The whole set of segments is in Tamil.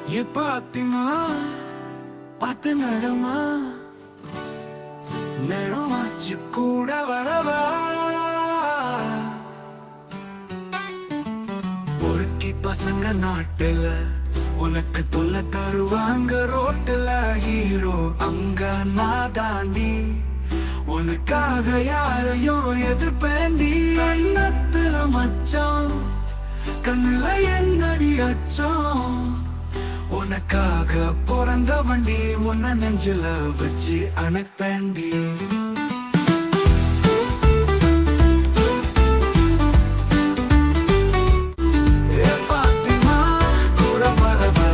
பாத்திமா பார்த்து நடமா நேரமாச்சு கூட வரவா பொறுக்கி பசங்க நாட்டுல உனக்கு தொல்ல தருவாங்க ரோட்டுல ஹீரோ அங்க நான் தாண்டி உனக்காக யாரையும் எதிர்ப்பேண்டி கண்ணத்துல மச்சான் கண்ணுல என்னடி அச்சம் உனக்காக பிறந்த வண்டி உன்ன நெஞ்சில வச்சு அணைப்பேண்டி பாத்திமா கூட வரவா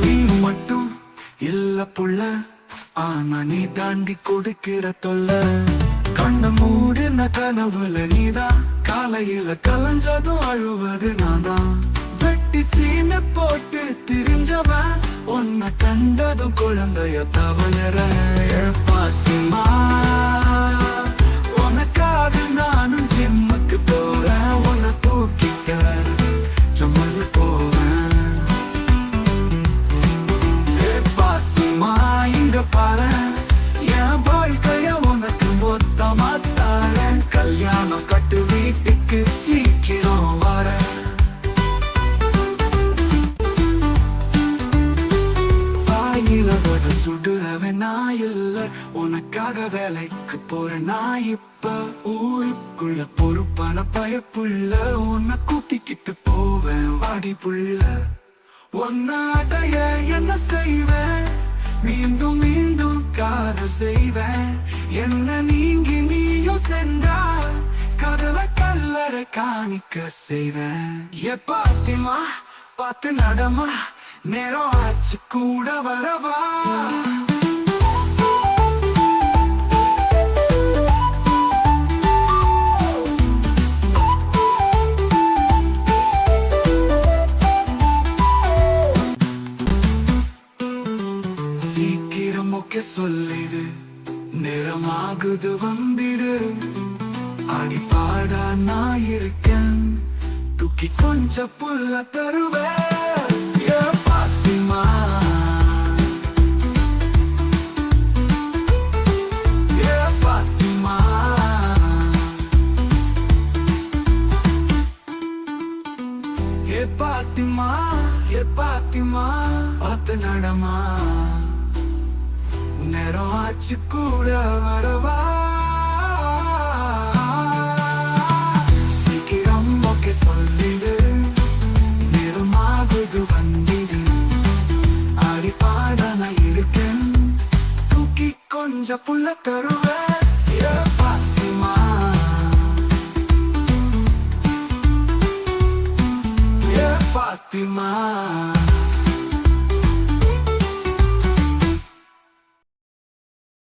நீ மட்டும் இல்ல புள்ள ஆனா நீ தாண்டி கொடுக்கிற தொல்ல கண்ண மூடின கனவுல நீதான் காலையில கலஞ்சதும் அழுவது நான்தான் வெட்டி சீன போட்டு திரிஞ்சவன் உன்னை கண்டதும் குழந்தைய தவழற பாத்திமா உனக்காக நானும் ஜிம்முக்கு போறேன் உன்னை தூக்கிக்க சுமந்து போவேன் பாத்திமா இங்க பாரு என் வாழ்க்கைய உனக்கு மொத்தமா தாரேன் கல்யாணம் கட்டு வீட்டுக்கு சீக்கிரம் வர வாயில வட சுடுறவன் நான் இல்ல உனக்காக வேலைக்கு போற நான் இப்ப ஊருக்குள்ள பொறுப்பான பயப்புள்ள உன்னை கூட்டிக்கிட்டு போவேன் வாடி புள்ள உன்னை அடைய என்ன செய்வேன் மீண்டும் மீண்டும் காதல் செய்வேன் என்ன நீங்கி நீயும் சென்றால் கடலை கல்லறை காணிக்க செய்வேன் பாத்திமா பார்த்து நடமா நேரம் ஆச்சு கூட வரவா சீக்கிரம் ஓகே சொல்லிடு நேரமாகுது வந்திடு அடிப்பாடா நான் இருக்கேன் தூக்கி கொஞ்சம் புல்ல தருவேன் பாத்திமா பாத்திமா பாத்திமா பாத்திமா பார்த்து நடமா நேரம் ஆச்சு கூட வரவா சீக்கிரம் ஓகே சொல்லிடு நேரமாகுது வந்திடு அடிப்பாட நான் இருக்கேன் தூக்கி கொஞ்சம் புல்ல தருவேன் பாத்திமா பாத்திமா